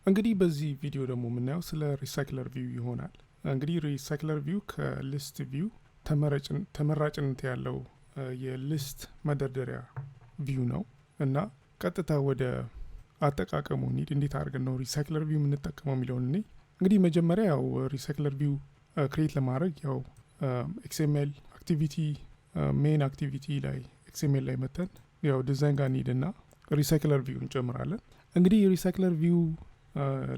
እንግዲህ በዚህ ቪዲዮ ደግሞ የምናየው ስለ RecyclerView ይሆናል። እንግዲህ RecyclerView ከሊስት ቪው ተመራጭነት ያለው የሊስት መደርደሪያ ቪው ነው እና ቀጥታ ወደ አጠቃቀሙ እንሂድ። እንዴት አድርገን ነው RecyclerView የምንጠቀመው የሚለውን እኔ እንግዲህ መጀመሪያ ያው RecyclerView ክሬት ለማድረግ ያው ኤክስኤምኤል አክቲቪቲ ሜን አክቲቪቲ ላይ ኤክስኤምኤል ላይ መተን ያው ዲዛይን ጋር እንሂድና RecyclerView እንጨምራለን። እንግዲህ RecyclerView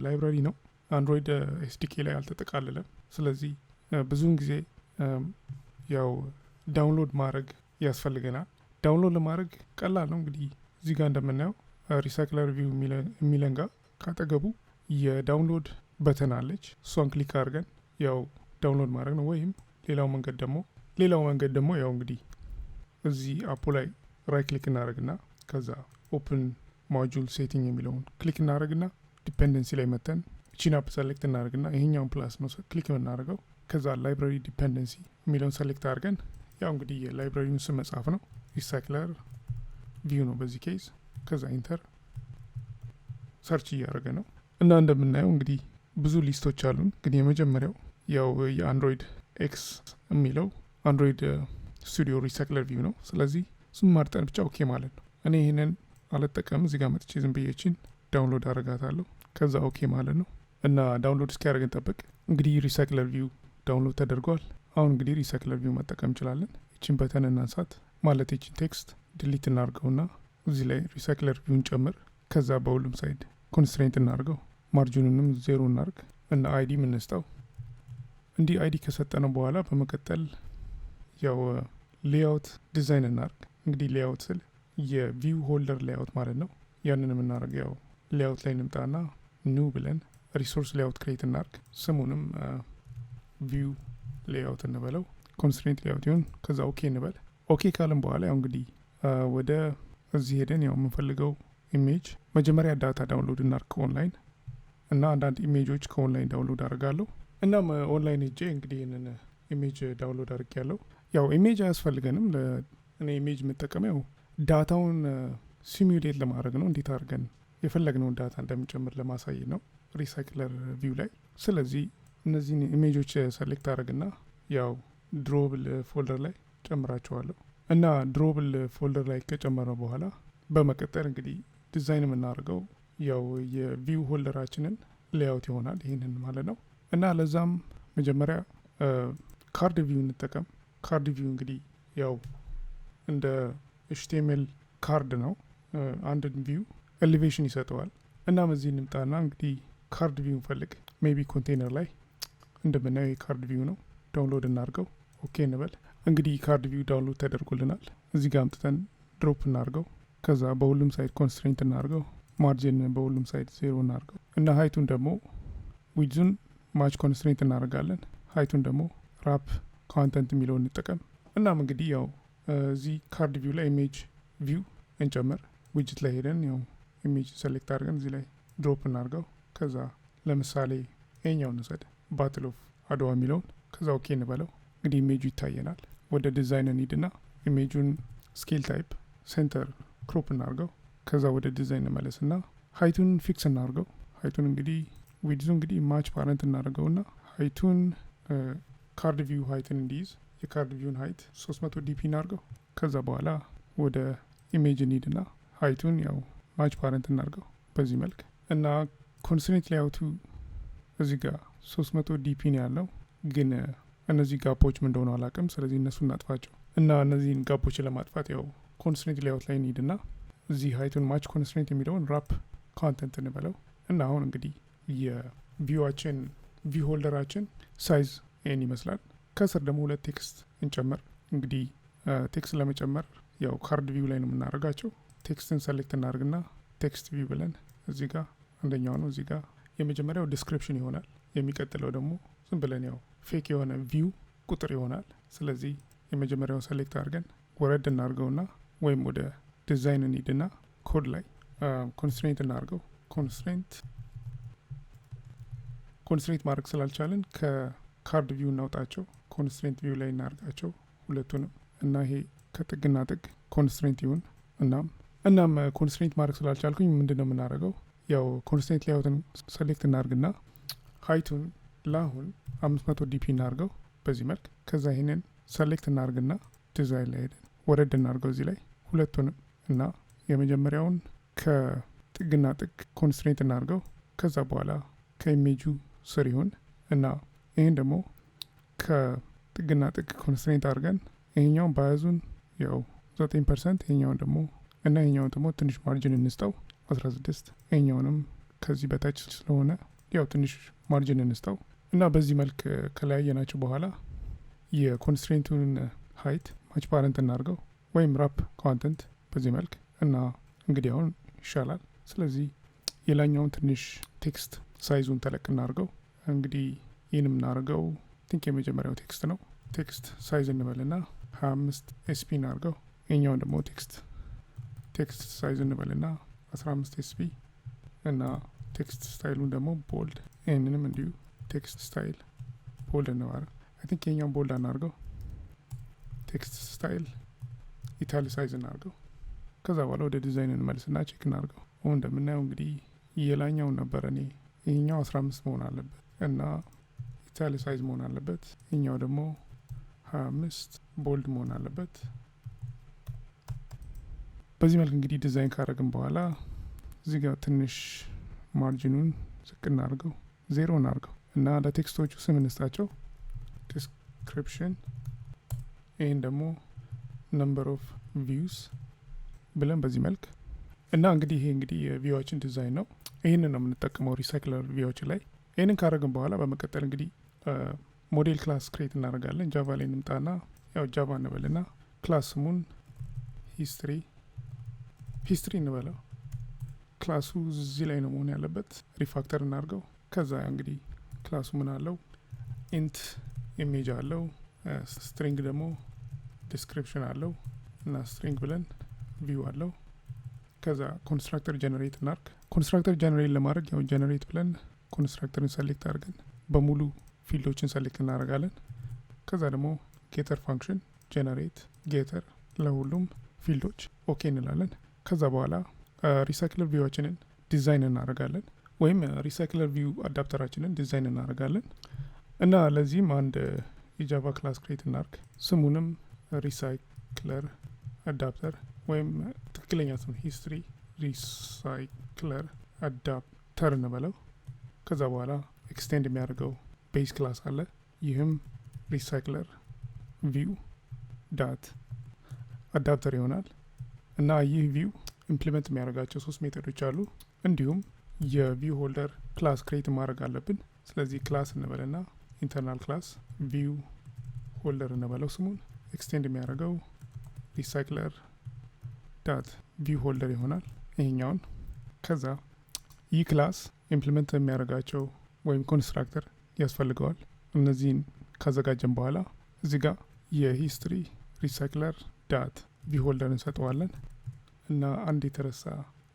ላይብራሪ ነው። አንድሮይድ አስዲከ ላይ አልተጠቃለለም። ስለዚህ ብዙውን ጊዜ ያው ዳውንሎድ ማድረግ ያስፈልገናል። ዳውንሎድ ለማድረግ ቀላል ነው። እንግዲህ እዚህ ጋር እንደምናየው RecyclerView የሚለን ጋር ካጠገቡ የዳውንሎድ በተን አለች። እሷን ክሊክ አድርገን ያው ዳውንሎድ ማድረግ ነው። ወይም ሌላው መንገድ ደግሞ ያው እንግዲህ እዚህ አፑ ላይ ራይት ክሊክ እናደርግና ከዛ ኦፕን ሞጁል ሴቲንግ የሚለውን ክሊክ እናደርግና ዲፔንደንሲ ላይ መተን እቺን አፕ ሰሌክት እናደርግና ይሄኛውን ፕላስ ነው ክሊክ የምናደርገው። ከዛ ላይብራሪ ዲፔንደንሲ የሚለውን ሰሌክት አድርገን ያው እንግዲህ የላይብራሪውን ስም መጻፍ ነው። RecyclerView ነው በዚህ ኬዝ። ከዛ ኢንተር ሰርች እያደረገ ነው እና እንደምናየው እንግዲህ ብዙ ሊስቶች አሉን። እንግዲህ የመጀመሪያው ያው የአንድሮይድ ኤክስ የሚለው አንድሮይድ ስቱዲዮ RecyclerView ነው። ስለዚህ እሱም ማርጠን ብቻ ኦኬ ማለት ነው። እኔ ይህንን አልጠቀም። እዚህ ጋር መጥቼ ዝም ብዬችን ዳውንሎድ አረጋታለሁ። ከዛ ኦኬ ማለት ነው እና ዳውንሎድ እስኪያደርገን ጠብቅ። እንግዲህ RecyclerView ዳውንሎድ ተደርጓል። አሁን እንግዲህ RecyclerView መጠቀም እንችላለን። እቺን በተን እናንሳት ማለት እቺን ቴክስት ዲሊት እናርገውና እዚህ ላይ RecyclerView ጨምር። ከዛ በሁሉም ሳይድ ኮንስትሬንት እናርገው፣ ማርጂኑንም 0 እናርግ እና አይዲ ምንስጠው። እንዲህ አይዲ ከሰጠነው በኋላ በመቀጠል ያው ሌአውት ዲዛይን እናርግ። እንግዲህ ሌአውት ስል የቪው ሆልደር ሌአውት ማለት ነው። ያንን የምናደርገው ያው ሌአውት ላይ እንምጣና ኒው ብለን ሪሶርስ ሌአውት ክሬት እናርግ። ስሙንም ቪው ሌአውት እንበለው፣ ኮንስትሬንት ሌአውት ይሁን። ከዛ ኦኬ እንበል። ኦኬ ካልን በኋላ ያው እንግዲህ ወደ እዚህ ሄደን ያው የምንፈልገው ኢሜጅ መጀመሪያ ዳታ ዳውንሎድ እናርግ ከኦንላይን እና አንዳንድ ኢሜጆች ከኦንላይን ዳውንሎድ አድርጋለሁ። እናም ኦንላይን ሄጄ እንግዲህ ይህንን ኢሜጅ ዳውንሎድ አድርግ ያለው ያው ኢሜጅ አያስፈልገንም። እኔ ኢሜጅ የምጠቀመው ዳታውን ሲሚሌት ለማድረግ ነው። እንዴት አድርገን የፈለግነውን ዳታ እንደምንጨምር ለማሳየት ነው RecyclerView ላይ። ስለዚህ እነዚህን ኢሜጆች ሰሌክት አድርግና ያው ድሮብል ፎልደር ላይ ጨምራቸዋለሁ እና ድሮብል ፎልደር ላይ ከጨመረው በኋላ በመቀጠል እንግዲህ ዲዛይን የምናደርገው ያው የቪው ሆልደራችንን ሌአውት ይሆናል። ይህንን ማለት ነው እና ለዛም መጀመሪያ ካርድ ቪው እንጠቀም። ካርድ ቪው እንግዲህ ያው እንደ HTML ካርድ ነው። አንድን ቪው ኤሌቬሽን ይሰጠዋል። እናም እዚህ እንምጣና እንግዲህ ካርድ ቪው እንፈልግ። ሜቢ ኮንቴነር ላይ እንደምናየው የካርድ ቪው ነው። ዳውንሎድ እናርገው። ኦኬ እንበል። እንግዲህ ካርድ ቪው ዳውንሎድ ተደርጎልናል። እዚህ ጋር አምጥተን ድሮፕ እናርገው። ከዛ በሁሉም ሳይድ ኮንስትሬንት እናርገው። ማርጂን በሁሉም ሳይድ 0 እናርገው እና ሀይቱን ደግሞ ዊድዙን ማች ኮንስትሬንት እናደርጋለን። ሀይቱን ደግሞ ራፕ ኮንተንት የሚለውን እንጠቀም። እናም እንግዲህ ያው እዚህ ካርድ ቪው ላይ ኢሜጅ ቪው እንጨምር። ዊጅት ላይ ሄደን ያው ኢሜጅ ሰሌክት አድርገን እዚህ ላይ ድሮፕ እናርገው። ከዛ ለምሳሌ ይሄኛውን እንውሰድ፣ ባትል ኦፍ አድዋ የሚለውን። ከዛ ኦኬ እንበለው። እንግዲህ ኢሜጁ ይታየናል። ወደ ዲዛይን እንሂድና ኢሜጁን ስኬል ታይፕ ሴንተር ክሮፕ እናርገው። ከዛ ወደ ዲዛይን እንመለስና ሀይቱን ፊክስ እናርገው። ሀይቱን እንግዲህ ዊድዙ እንግዲህ ማች ፓረንት እናደርገውና ሀይቱን ካርድ ቪው ሀይትን እንዲይዝ የካርድ ቪውን ሀይት 300 ዲፒ እናርገው። ከዛ በኋላ ወደ ኢሜጅ ኒድና ሀይቱን ያው ማች ፓረንት እናርገው በዚህ መልክ እና ኮንስትሬንት ሌአውቱ እዚህ ጋር 300 ዲፒ ነው ያለው። ግን እነዚህ ጋፖች ምን እንደሆነ አላውቅም። ስለዚህ እነሱ እናጥፋቸው እና እነዚህን ጋፖችን ለማጥፋት ያው ኮንስትሬንት ሌአውት ላይ ኒድና እዚህ ሀይቱን ማች ኮንስትሬንት የሚለውን ራፕ ኮንተንት እንበለው እና አሁን እንግዲህ የቪዋችን ቪው ሆልደራችን ሳይዝ ይህን ይመስላል። ከስር ደግሞ 2 ቴክስት እንጨምር። እንግዲህ ቴክስት ለመጨመር ያው ካርድ ቪው ላይ ነው የምናደርጋቸው። ቴክስትን ሰሌክት እናደርግና ቴክስት ቪው ብለን እዚህ ጋር አንደኛው ነው። እዚህ ጋር የመጀመሪያው ዲስክሪፕሽን ይሆናል። የሚቀጥለው ደግሞ ዝም ብለን ያው ፌክ የሆነ ቪው ቁጥር ይሆናል። ስለዚህ የመጀመሪያው ሰሌክት አድርገን ወረድ እናርገውና ወይም ወደ ዲዛይን እንሂድና ኮድ ላይ ኮንስትሬንት እናርገው። ኮንስትሬንት ማድረግ ስላልቻለን ከካርድ ቪው እናውጣቸው። ኮንስትሬንት ቪው ላይ እናርጋቸው ሁለቱንም እና ይሄ ከጥግና ጥግ ኮንስትሬንት ይሁን። እናም ኮንስትሬንት ማድረግ ስላልቻልኩኝ ምንድነው የምናደርገው ያው ኮንስትሬንት ሌአውትን ሰሌክት እናርግና ሃይቱን ላሁን 500 ዲፒ እናርገው በዚህ መልክ። ከዛ ይሄንን ሰሌክት እናርግና ዲዛይን ላይ ሄደን ወረድ እናርገው እዚህ ላይ ሁለቱንም እና የመጀመሪያውን ከጥግና ጥግ ኮንስትሬንት እናርገው። ከዛ በኋላ ከኢሜጁ ስር ይሁን እና ይህን ደግሞ ከጥግና ጥግ ኮንስትሬንት አድርገን ይሄኛውን ባያዙን ያው 9% ይሄኛውን ደግሞ እና ይሄኛውን ደግሞ ትንሽ ማርጅን እንስጠው 16 ይሄኛውንም ከዚህ በታች ስለሆነ ያው ትንሽ ማርጅን እንስጠው እና በዚህ መልክ ከለያየናቸው በኋላ የኮንስትሬንቱን ሃይት ማች ፓረንት እናርገው ወይም ራፕ ኮንተንት በዚህ መልክ እና እንግዲህ አሁን ይሻላል። ስለዚህ የላኛውን ትንሽ ቴክስት ሳይዙን ተለቅ እናርገው። እንግዲህ ይህን የምናርገው ቲንክ የመጀመሪያው ቴክስት ነው። ቴክስት ሳይዝ እንበልና 25 ኤስፒ እናርገው። ይኛውን ደግሞ ቴክስት ሳይዝ እንበልና 15 ኤስፒ እና ቴክስት ስታይሉን ደግሞ ቦልድ። ይህንንም እንዲሁ ቴክስት ስታይል ቦልድ እንባረግ። አይ ቲንክ የኛውን ቦልድ አናርገው። ቴክስት ስታይል ኢታሊሳይዝ እናርገው። ከዛ በኋላ ወደ ዲዛይን እንመልስና ቼክ እናርገው። አሁን እንደምናየው እንግዲህ የላኛውን ነበረ እኔ ይሄኛው 15 መሆን አለበት እና ኢታሊሳይዝ መሆን አለበት። ይሄኛው ደግሞ 25 ቦልድ መሆን አለበት። በዚህ መልክ እንግዲህ ዲዛይን ካረግን በኋላ እዚህ ጋር ትንሽ ማርጂኑን ዝቅ እናርገው፣ 0 እናርገው እና ለቴክስቶቹ ስም እንስጣቸው። ዲስክሪፕሽን፣ ይህን ደግሞ ነምበር ኦፍ ቪውስ ብለን በዚህ መልክ እና እንግዲህ ይሄ እንግዲህ የቪዎችን ዲዛይን ነው። ይህንን ነው የምንጠቀመው ሪሳይክለር ቪዎች ላይ። ይህንን ካረግን በኋላ በመቀጠል እንግዲህ ሞዴል ክላስ ክሬት እናደርጋለን። ጃቫ ላይ እንምጣና ያው ጃቫ እንበልና ክላስ ስሙን ሂስትሪ እንበለው። ክላሱ እዚህ ላይ ነው መሆን ያለበት። ሪፋክተር እናርገው። ከዛ እንግዲህ ክላሱ ምን አለው? ኢንት ኢሜጅ አለው፣ ስትሪንግ ደግሞ ዲስክሪፕሽን አለው እና ስትሪንግ ብለን ቪው አለው። ከዛ ኮንስትራክተር ጀነሬት እናርግ። ኮንስትራክተር ጀነሬት ለማድረግ ያው ጀነሬት ብለን ኮንስትራክተርን ሰሌክት አድርገን በሙሉ ፊልዶችን ሰሌክት እናደርጋለን። ከዛ ደግሞ ጌተር ፋንክሽን ጀነሬት ጌተር ለሁሉም ፊልዶች ኦኬ እንላለን። ከዛ በኋላ ሪሳይክለር ቪዋችንን ዲዛይን እናደርጋለን ወይም ሪሳይክለር ቪው አዳፕተራችንን ዲዛይን እናደርጋለን እና ለዚህም አንድ የጃቫ ክላስ ክሬት እናርግ። ስሙንም ሪሳይክለር አዳፕተር ወይም ትክክለኛ ስም ሂስትሪ ሪሳይክለር አዳፕተር እንበለው። ከዛ በኋላ ኤክስቴንድ የሚያደርገው ቤዝ ክላስ አለ። ይህም ሪሳይክለር ቪው ዳት አዳፕተር ይሆናል እና ይህ ቪው ኢምፕሊመንት የሚያደርጋቸው 3 ሜቶዶች አሉ። እንዲሁም የቪው ሆልደር ክላስ ክሬት ማድረግ አለብን። ስለዚህ ክላስ እንበልና ኢንተርናል ክላስ ቪው ሆልደር እንበለው ስሙን። ኤክስቴንድ የሚያደርገው ሪሳይክለር ዳት ቪው ሆልደር ይሆናል ይሄኛውን። ከዛ ይህ ክላስ ኢምፕሊመንት የሚያደርጋቸው ወይም ኮንስትራክተር ያስፈልገዋል። እነዚህን ካዘጋጀን በኋላ እዚህ ጋር የሂስትሪ ሪሳይክለር ዳት ቪው ሆልደር እንሰጠዋለን እና አንድ የተረሳ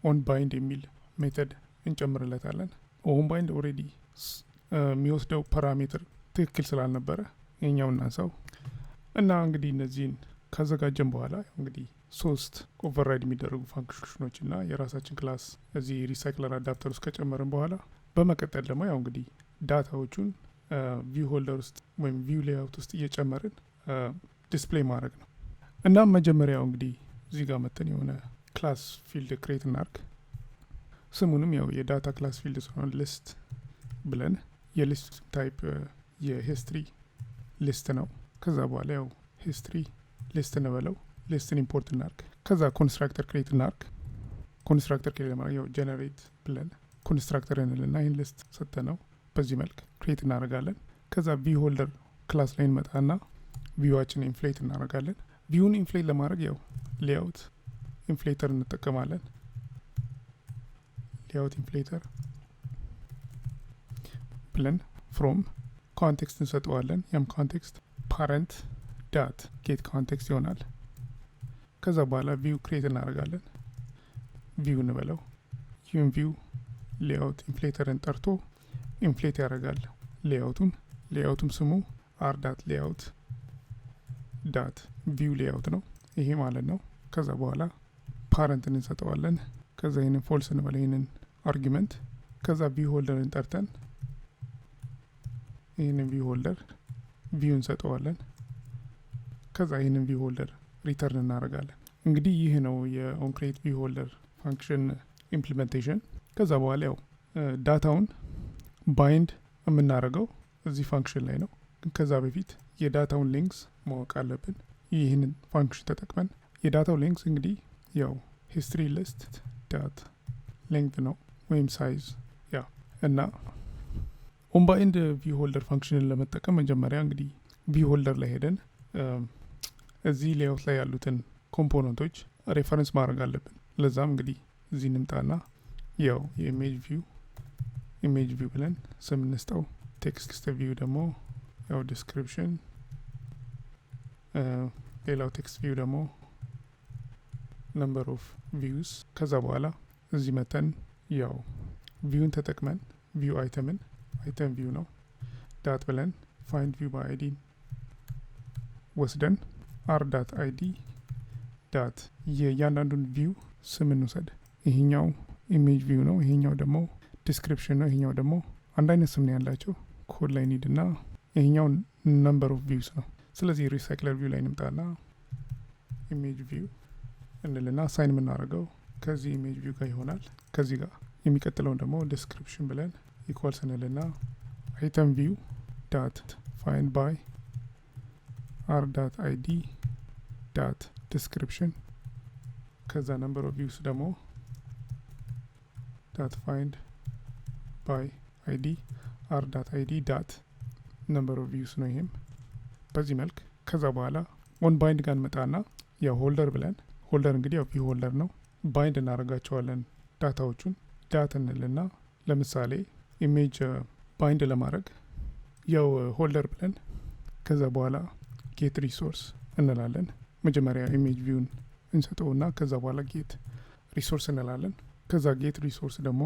ኦን ባይንድ የሚል ሜተድ እንጨምርለታለን። ኦን ባይንድ ኦሬዲ የሚወስደው ፓራሜትር ትክክል ስላልነበረ የኛው እናንሳው እና እንግዲህ እነዚህን ካዘጋጀን በኋላ እንግዲህ 3 ኦቨርራይድ የሚደረጉ ፋንክሽኖች እና የራሳችን ክላስ እዚህ ሪሳይክለር አዳፕተር ውስጥ ከጨመርን በኋላ በመቀጠል ደግሞ ያው እንግዲህ ዳታዎቹን ቪው ሆልደር ውስጥ ወይም ቪው ሌአውት ውስጥ እየጨመርን ዲስፕሌይ ማድረግ ነው። እናም መጀመሪያው እንግዲህ እዚህ ጋር መተን የሆነ ክላስ ፊልድ ክሬት እናርግ። ስሙንም ያው የዳታ ክላስ ፊልድ ስለሆነ ሊስት ብለን የሊስት ታይፕ የሂስትሪ ሊስት ነው። ከዛ በኋላ ያው ሂስትሪ ሊስት እንበለው። ሊስትን ኢምፖርት እናርግ። ከዛ ኮንስትራክተር ክሬት እናርግ። ኮንስትራክተር ክሬት ለማድረግ ያው ጀነሬት ብለን ኮንስትራክተር እንልና ይህን ሊስት ሰጥተነው በዚህ መልክ ክሬት እናደርጋለን። ከዛ ቪው ሆልደር ክላስ ላይ እንመጣና ቪዋችን ኢንፍሌት እናደርጋለን። ቪውን ኢንፍሌት ለማድረግ ያው ሌአውት ኢንፍሌተር እንጠቀማለን። ሌአውት ኢንፍሌተር ብለን ፍሮም ኮንቴክስት እንሰጠዋለን። ያም ኮንቴክስት ፓረንት ዳት ጌት ኮንቴክስት ይሆናል። ከዛ በኋላ ቪው ክሬት እናደርጋለን። ቪው እንበለው። ይህም ቪው ሌአውት ኢንፍሌተርን ጠርቶ ኢንፍሌት ያደርጋል ሌአውቱም ስሙ አር ዳት ሌአውት ዳት ቪው ሌአውት ነው ይሄ ማለት ነው። ከዛ በኋላ ፓረንትን እንሰጠዋለን። ከዛ ይህንን ፎልስ እንበለው። ይህንን አርጊመንት ከዛ ቪው ሆልደርን ጠርተን ይህንን ቪው ሆልደር ቪው እንሰጠዋለን። ከዛ ይህንን ቪው ሆልደር ሪተርን እናደርጋለን። እንግዲህ ይህ ነው የኦንክሬት ቪው ሆልደር ፋንክሽን ኢምፕሊሜንቴሽን። ከዛ በኋላ ያው ዳታውን ባይንድ የምናደርገው እዚህ ፋንክሽን ላይ ነው። ግን ከዛ በፊት የዳታውን ሊንክስ ማወቅ አለብን። ይህንን ፋንክሽን ተጠቅመን የዳታው ሊንክስ እንግዲህ ያው ሂስትሪ ሊስት ዳት ሌንግት ነው ወይም ሳይዝ ያ እና ኦንባይንድ ቪው ሆልደር ፋንክሽንን ለመጠቀም መጀመሪያ እንግዲህ ቪው ሆልደር ላይ ሄደን እዚህ ሌአውት ላይ ያሉትን ኮምፖነንቶች ሬፈረንስ ማድረግ አለብን። ለዛም እንግዲህ እዚህ ንምጣና ያው የኢሜጅ ቪው ብለን ስም እንስጠው። ቴክስት ቪው ደግሞ ያው ዲስክሪፕሽን፣ ሌላው ቴክስት ቪው ደግሞ ነምበር ኦፍ ቪውስ። ከዛ በኋላ እዚህ መተን ያው ቪውን ተጠቅመን ቪው አይተም ቪው ነው ዳት ብለን ፋይንድ ቪው በአይዲ ወስደን አር ዳት አይዲ ዳት የእያንዳንዱን ቪው ስም እንውሰድ። ይሄኛው ኢሜጅ ቪው ነው፣ ይሄኛው ደግሞ ዲስክሪፕሽን ነው፣ ይሄኛው ደግሞ አንድ አይነት ስም ነው ያላቸው ኮድ ላይ ኒድ እና ይሄኛው ነምበር ኦፍ ቪውስ ነው። ስለዚህ ሪሳይክለር ቪው ላይ ንምጣና ኢሜጅ ቪው እንልና ሳይን የምናደርገው ከዚህ ኢሜጅ ቪው ጋር ይሆናል። ከዚህ ጋር የሚቀጥለውን ደግሞ ዲስክሪፕሽን ብለን ኢኳልስ እንልና አይተም ቪው ዳት ፋይንድ ባይ አር ዳት አይዲ ዳት ዲስክሪፕሽን ከዛ ነምበር ኦፍ ቪውስ ደግሞ ዳት ፋይንድ ባይ አይዲ አር ዳት አይዲ ዳት ነምበር ኦፍ ቪውስ ነው። ይሄም በዚህ መልክ ከዛ በኋላ ኦን ባይንድ ጋር እንመጣና ያው ሆልደር ብለን ሆልደር እንግዲህ ያው ቪው ሆልደር ነው ባይንድ እናደርጋቸዋለን ዳታዎቹን ዳት እንልና ለምሳሌ ኢሜጅ ባይንድ ለማድረግ ያው ሆልደር ብለን ከዛ በኋላ ጌት ሪሶርስ እንላለን። መጀመሪያ ኢሜጅ ቪውን እንሰጠውና ከዛ በኋላ ጌት ሪሶርስ እንላለን። ከዛ ጌት ሪሶርስ ደግሞ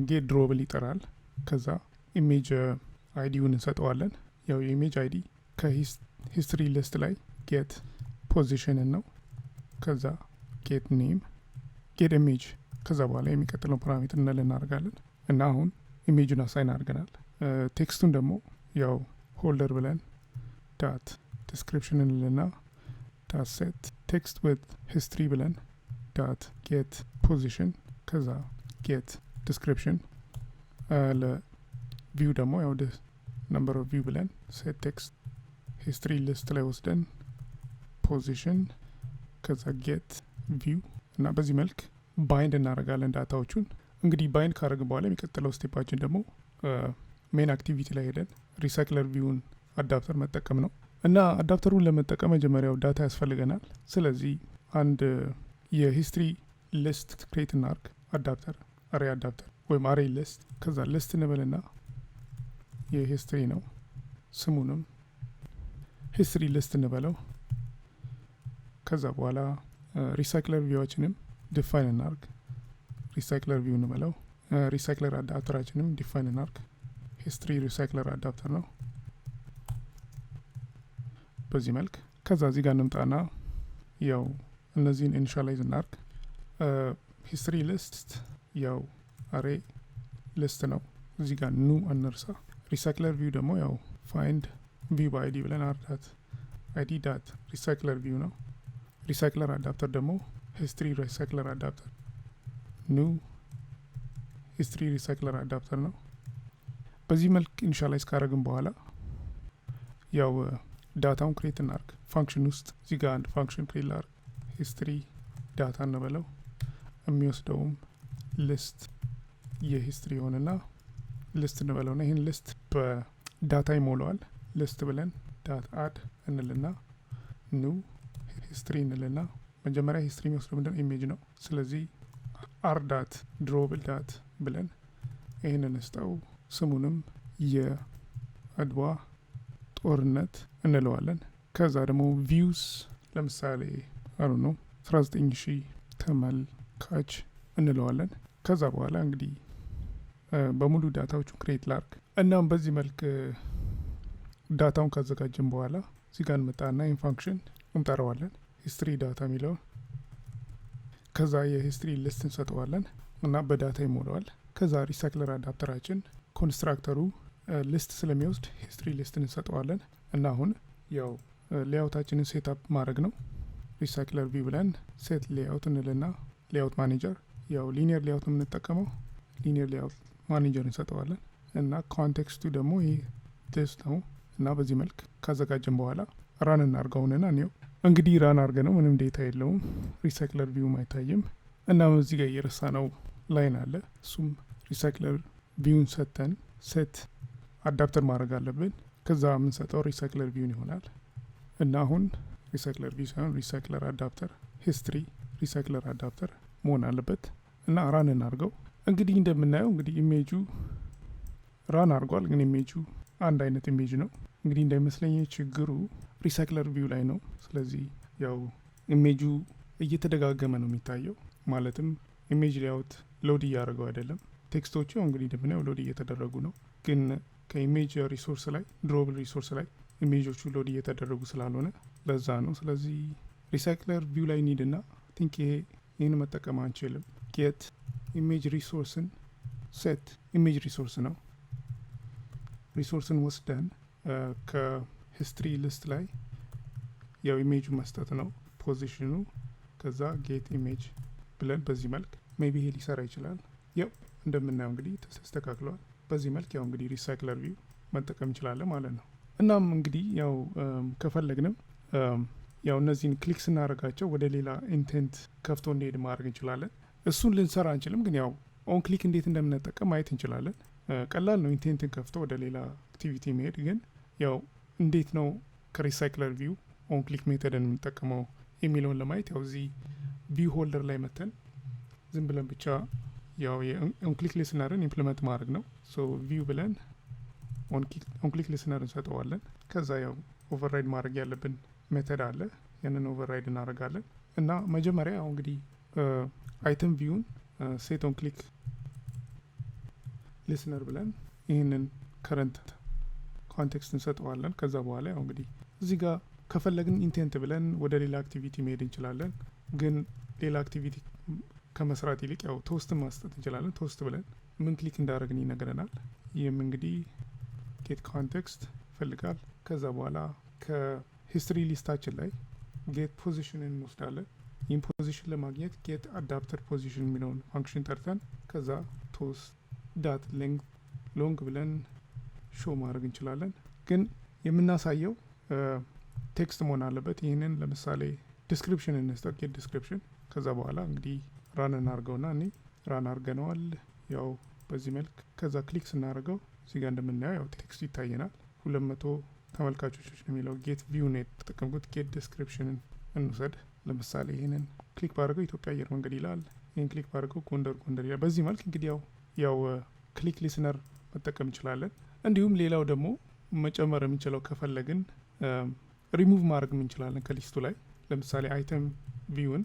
ጌት ድሮብል ይጠራል። ከዛ ኢሜጅ አይዲውን እንሰጠዋለን። ያው የኢሜጅ አይዲ ከሂስትሪ ሊስት ላይ ጌት ፖዚሽንን ነው። ከዛ ጌት ኔም ጌት ኢሜጅ ከዛ በኋላ የሚቀጥለው ፓራሜትር እናደርጋለን እና አሁን ኢሜጁን አሳይን አድርገናል። ቴክስቱን ደግሞ ያው ሆልደር ብለን ዳት ዲስክሪፕሽን እንልና ዳት ሴት ቴክስት ዊዝ ሂስትሪ ብለን ዳት ጌት ፖዚሽን ከዛ ጌት ዲስክሪፕሽን ለቪው ደግሞ ያው ነምበር ኦፍ ቪው ብለን ሴት ቴክስት ሂስትሪ ሊስት ላይ ወስደን ፖዚሽን ከዛ ጌት ቪው እና በዚህ መልክ ባይንድ እናደርጋለን ዳታዎቹን። እንግዲህ ባይንድ ካደረግን በኋላ የሚቀጥለው ስቴፓችን ደግሞ ሜን አክቲቪቲ ላይ ሄደን ሪሳይክለር ቪውን አዳፕተር መጠቀም ነው እና አዳፕተሩን ለመጠቀም መጀመሪያው ዳታ ያስፈልገናል። ስለዚህ አንድ የሂስትሪ ሊስት ክሬት እናርግ። አዳፕተር አሬ አዳፕተር ወይም አሬ ሊስት ከዛ ሊስት እንበልና የሂስትሪ ነው ስሙንም ሂስትሪ ሊስት እንበለው። ከዛ በኋላ ሪሳይክለር ቪዋችንም ዲፋይን እናርግ። ሪሳይክለር ቪው እንበለው። ሪሳይክለር አዳፕተራችንም ዲፋይን እናርግ። ሂስትሪ ሪሳይክለር አዳፕተር ነው በዚህ መልክ። ከዛ እዚህ ጋር እንምጣና ያው እነዚህን ኢኒሻላይዝ እናርግ። ሂስትሪ ሊስት ያው አሬ ሊስት ነው። እዚህ ጋር ኑ አንርሳ። ሪሳይክለር ቪው ደግሞ ያው ፋይንድ ቪው በአይዲ ብለን አር ዳት አይዲ ዳት ሪሳይክለር ቪው ነው። ሪሳይክለር አዳፕተር ደግሞ ሂስትሪ ሪሳይክለር አዳፕተር ኑ ሂስትሪ ሪሳይክለር አዳፕተር ነው። በዚህ መልክ ኢኒሻላይዝ ካረግን በኋላ ያው ዳታውን ክሬት እናርግ። ፋንክሽን ውስጥ እዚህ ጋር አንድ ፋንክሽን ክሬት ላርግ። ሂስትሪ ዳታ እንበለው። የሚወስደውም ሊስት የሂስትሪ የሆነና ሊስት እንበለውና ይህን ሊስት በዳታ ይሞላዋል። ሊስት ብለን ዳት አድ እንልና ኑ ሂስትሪ እንልና መጀመሪያ ሂስትሪ የሚወስደው ምንድነው ኢሜጅ ነው። ስለዚህ አር ዳት ድሮብል ዳት ብለን ይህን እንስጠው። ስሙንም የአድዋ ጦርነት እንለዋለን። ከዛ ደግሞ ቪውስ ለምሳሌ አሉ ነው 19,000 ተመልካች እንለዋለን። ከዛ በኋላ እንግዲህ በሙሉ ዳታዎቹ ክሬት ላርግ። እናም በዚህ መልክ ዳታውን ካዘጋጀን በኋላ እዚህ ጋር እንመጣና ይህን ፋንክሽን እንጠራዋለን ሂስትሪ ዳታ የሚለውን። ከዛ የሂስትሪ ሊስት እንሰጠዋለን እና በዳታ ይሞላዋል። ከዛ ሪሳይክለር አዳፕተራችን ኮንስትራክተሩ ሊስት ስለሚወስድ ሂስትሪ ሊስት እንሰጠዋለን እና አሁን ያው ሌአውታችንን ሴት አፕ ማድረግ ነው። ሪሳይክለር ቪው ብለን ሴት ሌአውት እንልና ሌአውት ማኔጀር ያው ሊኒየር ሌአውት ነው የምንጠቀመው። ሊኒየር ሌአውት ማኔጀር እንሰጠዋለን እና ኮንቴክስቱ ደግሞ ይህ ቴስት ነው እና በዚህ መልክ ካዘጋጀን በኋላ ራን እናርገውንና እኔው እንግዲህ ራን አርገ ነው ምንም ዴታ የለውም። ሪሳይክለር ቪውም አይታይም እና እዚህ ጋር እየረሳ ነው ላይን አለ። እሱም ሪሳይክለር ቪውን ሰተን ሴት አዳፕተር ማድረግ አለብን። ከዛ የምንሰጠው ሪሳይክለር ቪውን ይሆናል እና አሁን ሪሳይክለር ቪው ሳይሆን ሪሳይክለር አዳፕተር ሂስትሪ ሪሳይክለር አዳፕተር መሆን አለበት እና ራን እናርገው። እንግዲህ እንደምናየው እንግዲህ ኢሜጁ ራን አርጓል፣ ግን ኢሜጁ አንድ አይነት ኢሜጅ ነው። እንግዲህ እንዳይመስለኝ ችግሩ ሪሳይክለር ቪው ላይ ነው። ስለዚህ ያው ኢሜጁ እየተደጋገመ ነው የሚታየው፣ ማለትም ኢሜጅ ሌአውት ሎድ እያደረገው አይደለም። ቴክስቶቹ እንግዲህ እንደምናየው ሎድ እየተደረጉ ነው፣ ግን ከኢሜጅ ሪሶርስ ላይ ድሮብል ሪሶርስ ላይ ኢሜጆቹ ሎድ እየተደረጉ ስላልሆነ ለዛ ነው። ስለዚህ ሪሳይክለር ቪው ላይ ኒድና ቲንክ ይህን መጠቀም አንችልም። ጌት ኢሜጅ ሪሶርስን ሴት ኢሜጅ ሪሶርስ ነው። ሪሶርስን ወስደን ከሂስትሪ ሊስት ላይ ያው ኢሜጁ መስጠት ነው ፖዚሽኑ። ከዛ ጌት ኢሜጅ ብለን በዚህ መልክ ሜቢ ይሄ ሊሰራ ይችላል። ያው እንደምናየው እንግዲህ ተስተካክሏል። በዚህ መልክ ያው እንግዲህ ሪሳይክለር ቪው መጠቀም እንችላለን ማለት ነው። እናም እንግዲህ ያው ከፈለግንም ያው እነዚህን ክሊክ ስናደርጋቸው ወደ ሌላ ኢንቴንት ከፍቶ እንዲሄድ ማድረግ እንችላለን። እሱን ልንሰራ አንችልም፣ ግን ያው ኦን ክሊክ እንዴት እንደምንጠቀም ማየት እንችላለን። ቀላል ነው ኢንቴንትን ከፍቶ ወደ ሌላ አክቲቪቲ መሄድ። ግን ያው እንዴት ነው ከሪሳይክለር ቪው ኦን ክሊክ ሜተድን የምንጠቀመው የሚለውን ለማየት ያው እዚህ ቪው ሆልደር ላይ መተን ዝም ብለን ብቻ ያው ኦን ክሊክ ሊስነርን ኢምፕሊመንት ማድረግ ነው። ሶ ቪው ብለን ኦን ክሊክ ሊስነር እንሰጠዋለን። ከዛ ያው ኦቨርራይድ ማድረግ ያለብን ሜተድ አለ፣ ያንን ኦቨርራይድ እናደርጋለን እና መጀመሪያ ያው እንግዲህ አይተም ቪውን ሴት ኦን ክሊክ ሊስነር ብለን ይህንን ከረንት ኮንቴክስት እንሰጠዋለን። ከዛ በኋላ ያው እንግዲህ እዚህ ጋር ከፈለግን ኢንቴንት ብለን ወደ ሌላ አክቲቪቲ መሄድ እንችላለን። ግን ሌላ አክቲቪቲ ከመስራት ይልቅ ያው ቶስት ማስጠት እንችላለን። ቶስት ብለን ምን ክሊክ እንዳደረግን ይነግረናል። ይህም እንግዲህ ጌት ኮንቴክስት ይፈልጋል። ከዛ በኋላ ከሂስትሪ ሊስታችን ላይ ጌት ፖዚሽን እንወስዳለን። ይህን ፖዚሽን ለማግኘት ጌት አዳፕተር ፖዚሽን የሚለውን ፋንክሽን ጠርተን ከዛ ቶስት ዳት ሌንግዝ ሎንግ ብለን ሾው ማድረግ እንችላለን። ግን የምናሳየው ቴክስት መሆን አለበት። ይህንን ለምሳሌ ዲስክሪፕሽን እንስጠው፣ ጌት ዲስክሪፕሽን። ከዛ በኋላ እንግዲህ ራን እናርገውና እኔ ራን አርገነዋል ያው በዚህ መልክ። ከዛ ክሊክ ስናደርገው እዚህ ጋር እንደምናየው ያው ቴክስት ይታየናል። 200 ተመልካቾች ነው የሚለው። ጌት ቪው ነው የተጠቀምኩት። ጌት ዲስክሪፕሽንን እንውሰድ። ለምሳሌ ይህንን ክሊክ ባደርገው ኢትዮጵያ አየር መንገድ ይላል። ይህን ክሊክ ባደርገው ጎንደር ይላል። በዚህ መልክ እንግዲህ ያው ክሊክ ሊስነር መጠቀም እንችላለን። እንዲሁም ሌላው ደግሞ መጨመር የምንችለው ከፈለግን ሪሙቭ ማድረግ እንችላለን ከሊስቱ ላይ። ለምሳሌ አይተም ቪውን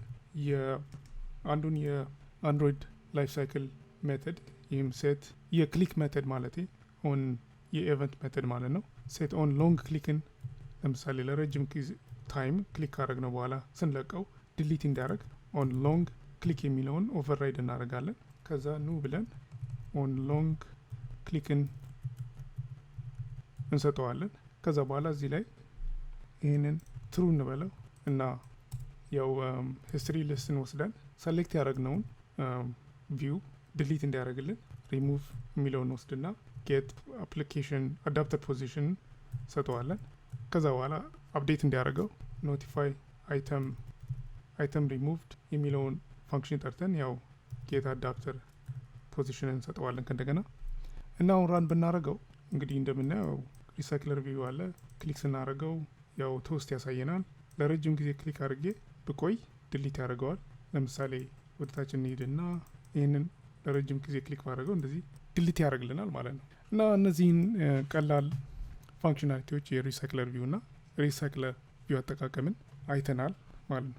አንዱን የአንድሮይድ ላይፍ ሳይክል ሜተድ፣ ይህም ሴት የክሊክ ሜተድ ማለት ኦን የኤቨንት ሜተድ ማለት ነው። ሴት ኦን ሎንግ ክሊክን ለምሳሌ ለረጅም ጊዜ ታይም ክሊክ ካደረግ ነው በኋላ ስንለቀው ዲሊት እንዲያደርግ ኦን ሎንግ ክሊክ የሚለውን ኦቨርራይድ እናደርጋለን። ከዛ ኑ ብለን ኦን ሎንግ ክሊክን እንሰጠዋለን። ከዛ በኋላ እዚህ ላይ ይህንን ትሩ እንበለው እና ያው ሂስትሪ ሊስትን ወስደን ሰሌክት ያደረግነውን ቪው ዲሊት እንዲያደርግልን ሪሙቭ የሚለውን ወስድና ጌት አፕሊኬሽን አዳፕተር ፖዚሽን ሰጠዋለን። ከዛ በኋላ አፕዴት እንዲያደርገው ኖቲፋይ አይተም ሪሙቭድ የሚለውን ፋንክሽን ጠርተን ያው ጌት አዳፕተር ፖዚሽን እንሰጠዋለን ከእንደገና እና አሁን ራን ብናደርገው እንግዲህ እንደምናየው ሪሳይክለር ቪው አለ። ክሊክ ስናደርገው ያው ቶስት ያሳየናል። ለረጅም ጊዜ ክሊክ አድርጌ ብቆይ ድሊት ያደርገዋል። ለምሳሌ ወደታችን እንሄድና ይህንን ለረጅም ጊዜ ክሊክ ባደረገው እንደዚህ ድሊት ያደርግልናል ማለት ነው። እና እነዚህን ቀላል ፋንክሽናሊቲዎች የሪሳይክለር ቪው እና ሪሳይክለር ቪው አጠቃቀምን አይተናል ማለት ነው።